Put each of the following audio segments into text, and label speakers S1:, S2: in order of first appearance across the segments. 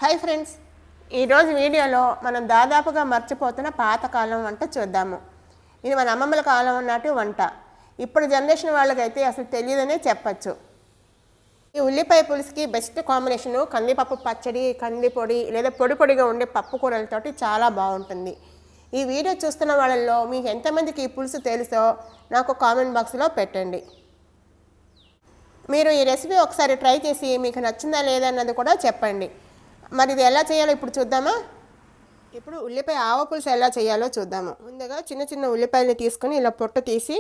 S1: Hi friends, ఈరోజు వీడియోలో మనం దాదాపుగా మర్చిపోతున్న పాతకాలం వంట చూద్దాము. ఇది మన అమ్మమ్మల కాలం నాటి వంట. ఇప్పుడు జనరేషన్ వాళ్ళకైతే అసలు తెలియదనే చెప్పచ్చు. ఈ ఉల్లిపాయ పులుసుకి బెస్ట్ కాంబినేషను కందిపప్పు పచ్చడి, కంది పొడి లేదా పొడి పొడిగా ఉండే పప్పు కూరలతోటి చాలా బాగుంటుంది. ఈ వీడియో చూస్తున్న వాళ్ళల్లో మీకు ఎంతమందికి ఈ పులుసు తెలుసో నాకు కామెంట్ బాక్స్లో పెట్టండి. మీరు ఈ రెసిపీ ఒకసారి ట్రై చేసి మీకు నచ్చిందా లేదా అన్నది కూడా చెప్పండి. మరి ఇది ఎలా చేయాలో ఇప్పుడు చూద్దామా. ఇప్పుడు ఉల్లిపాయ ఆవ పులుసు ఎలా చేయాలో చూద్దాము. ముందుగా చిన్న చిన్న ఉల్లిపాయలు తీసుకొని ఇలా పొట్టు తీసి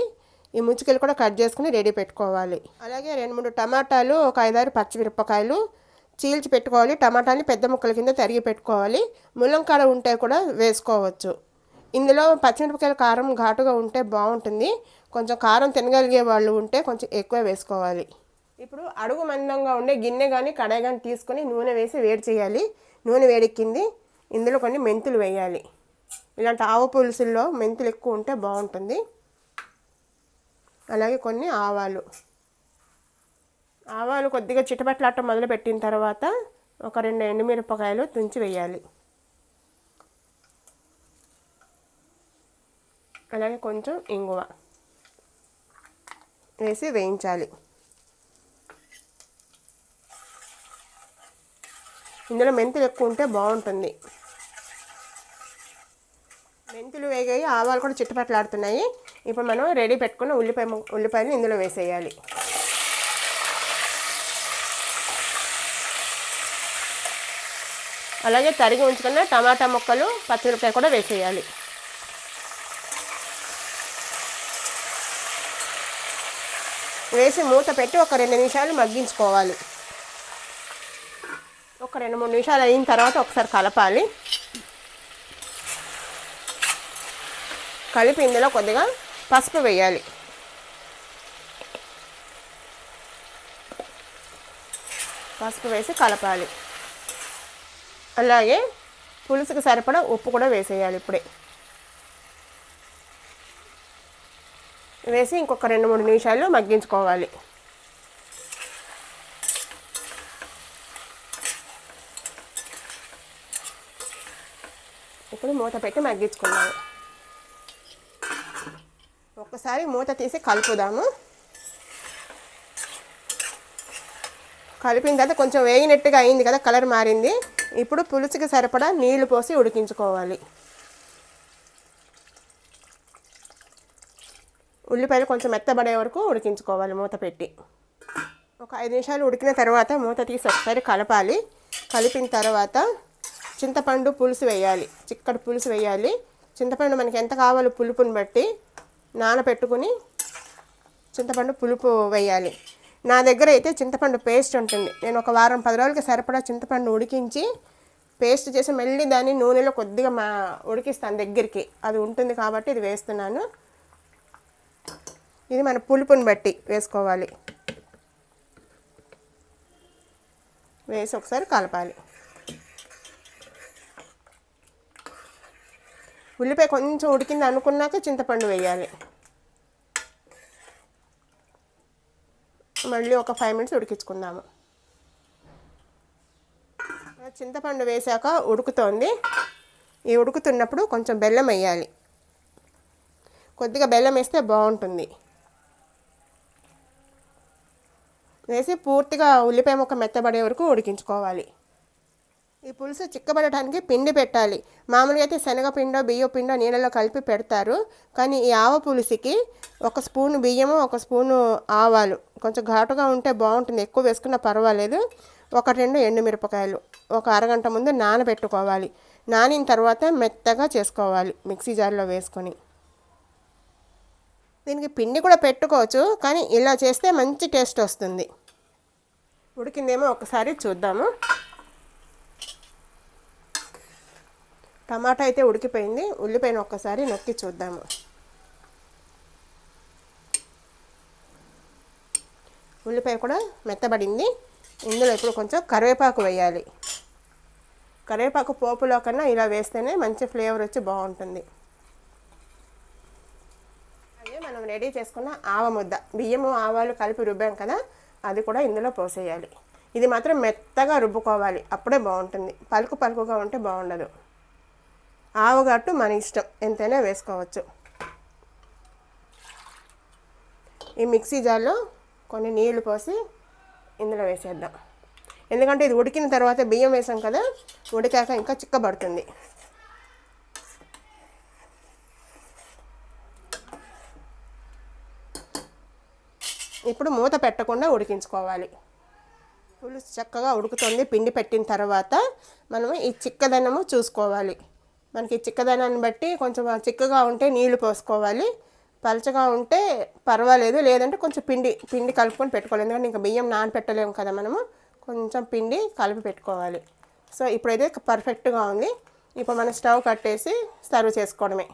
S1: ఈ ముచ్చుకలు కూడా కట్ చేసుకుని రెడీ పెట్టుకోవాలి. అలాగే 2-3 టమాటాలు, ఒక 5-6 పచ్చిమిరపకాయలు చీల్చి పెట్టుకోవాలి. టమాటాని పెద్ద ముక్కల కింద తరిగి పెట్టుకోవాలి. ముల్లంకాడ ఉంటే కూడా వేసుకోవచ్చు. ఇందులో పచ్చిమిరపకాయల కారం ఘాటుగా ఉంటే బాగుంటుంది. కొంచెం కారం తినగలిగే వాళ్ళు ఉంటే కొంచెం ఎక్కువ వేసుకోవాలి. ఇప్పుడు అడుగు మందంగా ఉండే గిన్నె కానీ కడాయి కానీ తీసుకొని నూనె వేసి వేడి చేయాలి. నూనె వేడెక్కింది, ఇందులో కొన్ని మెంతులు వేయాలి. ఇలాంటి ఆవు పులుసుల్లో మెంతులు ఎక్కువ ఉంటే బాగుంటుంది. అలాగే కొన్ని ఆవాలు కొద్దిగా చిటపట్లాట మొదలుపెట్టిన తర్వాత ఒక 2 ఎండుమిరపకాయలు తుంచి వేయాలి. అలాగే కొంచెం ఇంగువ వేసి వేయించాలి. ఇందులో మెంతులు ఎక్కువ ఉంటే బాగుంటుంది. మెంతులు వేగాయి, ఆవాలు కూడా చిట్టుపట్లాడుతున్నాయి. ఇప్పుడు మనం రెడీ పెట్టుకున్న ఉల్లిపాయలు ఇందులో వేసేయాలి. అలాగే తరిగి ఉంచుకున్న టమాటా ముక్కలు, పచ్చిమిరపకాయ కూడా వేసేయాలి. వేసి మూత పెట్టి ఒక 2 నిమిషాలు మగ్గించుకోవాలి. ఒక 2-3 నిమిషాలు అయిన తర్వాత ఒకసారి కలపాలి. కలిపి ఇందులో కొద్దిగా పసుపు వేయాలి. పసుపు వేసి కలపాలి. అలాగే పులుసుకు సరిపడా ఉప్పు కూడా వేసేయాలి. ఇప్పుడే వేసి ఇంకొక 2-3 నిమిషాలు మగ్గించుకోవాలి. ఇప్పుడు మూత పెట్టి మగ్గించుకున్నాము. ఒక్కసారి మూత తీసి కలుపుదాము. కలిపిన తర్వాత కొంచెం వేగినట్టుగా అయింది కదా, కలర్ మారింది. ఇప్పుడు పులుసుకి సరిపడా నీళ్లు పోసి ఉడికించుకోవాలి. ఉల్లిపాయలు కొంచెం మెత్తబడే వరకు ఉడికించుకోవాలి మూత పెట్టి. ఒక 5 నిమిషాలు ఉడికిన తర్వాత మూత తీసి ఒకసారి కలపాలి. కలిపిన తర్వాత చింతపండు పులుసు వేయాలి. చిక్కటి పులుసు వేయాలి. చింతపండు మనకి ఎంత కావాలో పులుపుని బట్టి నానబెట్టుకుని చింతపండు పులుపు వేయాలి. నా దగ్గర అయితే చింతపండు పేస్ట్ ఉంటుంది. నేను ఒక వారం 10 రోజులకి సరిపడా చింతపండు ఉడికించి పేస్ట్ చేసి మళ్ళీ దాన్ని నూనెలో కొద్దిగా ఉడికిస్తాను దగ్గరికి. అది ఉంటుంది కాబట్టి ఇది వేస్తున్నాను. ఇది మన పులుపుని బట్టి వేసుకోవాలి. వేసి ఒకసారి కలపాలి. ఉల్లిపాయ కొంచెం ఉడికింది అనుకున్నాక చింతపండు వేయాలి. మళ్ళీ ఒక 5 మినిట్స్ ఉడికించుకుందాము. చింతపండు వేసాక ఉడుకుతోంది. ఈ ఉడుకుతున్నప్పుడు కొంచెం బెల్లం వేయాలి. కొద్దిగా బెల్లం వేస్తే బాగుంటుంది. వేసి పూర్తిగా ఉల్లిపాయ ముక్క మెత్తబడే వరకు ఉడికించుకోవాలి. ఈ పులుసు చిక్కబడటానికి పిండి పెట్టాలి. మామూలుగా అయితే శనగపిండో బియ్య పిండో నీళ్ళలో కలిపి పెడతారు. కానీ ఈ ఆవ పులుసుకి 1 స్పూను బియ్యము, 1 స్పూను ఆవాలు, కొంచెం ఘాటుగా ఉంటే బాగుంటుంది. ఎక్కువ వేసుకున్నా పర్వాలేదు. 1-2 ఎండుమిరపకాయలు ఒక అరగంట ముందు నానబెట్టుకోవాలి. నానిన తర్వాత మెత్తగా చేసుకోవాలి మిక్సీ జార్లో వేసుకొని. దీనికి పిండి కూడా పెట్టుకోవచ్చు, కానీ ఇలా చేస్తే మంచి టేస్ట్ వస్తుంది. ఉడికిందేమో ఒకసారి చూద్దాము. టమాటా అయితే ఉడికిపోయింది. ఉల్లిపాయను ఒక్కసారి నొక్కి చూద్దాము. ఉల్లిపాయ కూడా మెత్తబడింది. ఇందులో ఇప్పుడు కొంచెం కరివేపాకు వేయాలి. కరివేపాకు పోపులో కన్నా ఇలా వేస్తేనే మంచి ఫ్లేవర్ వచ్చి బాగుంటుంది. అదే మనం రెడీ చేసుకున్న ఆవ ముద్ద, బియ్యము ఆవాలు కలిపి రుబ్బాం కదా, అది కూడా ఇందులో పోసేయాలి. ఇది మాత్రం మెత్తగా రుబ్బుకోవాలి, అప్పుడే బాగుంటుంది. పలుకు పలుకుగా ఉంటే బాగుండదు. ఆవగట్టు మన ఇష్టం, ఎంతైనా వేసుకోవచ్చు. ఈ మిక్సీ జార్లో కొన్ని నీళ్లు పోసి ఇందులో వేసేద్దాం. ఎందుకంటే ఇది ఉడికిన తర్వాత బియ్యం వేసాం కదా, ఉడికాక ఇంకా చిక్కబడుతుంది. ఇప్పుడు మూత పెట్టకుండా ఉడికించుకోవాలి. పులుసు చక్కగా ఉడుకుతుంది. పిండి పెట్టిన తర్వాత మనం ఈ చిక్కదనము చూసుకోవాలి. మనకి చిక్కదనాన్ని బట్టి కొంచెం చిక్కగా ఉంటే నీళ్లు పోసుకోవాలి, పలచగా ఉంటే పర్వాలేదు, లేదంటే కొంచెం పిండి కలుపుకొని పెట్టుకోవాలి. ఎందుకంటే ఇంకా బియ్యం నానపెట్టలేము కదా మనము, కొంచెం పిండి కలిపి పెట్టుకోవాలి. సో ఇప్పుడైతే పర్ఫెక్ట్గా ఉంది. ఇప్పుడు మనం స్టవ్ కట్టేసి సర్వ్ చేసుకోవడమే.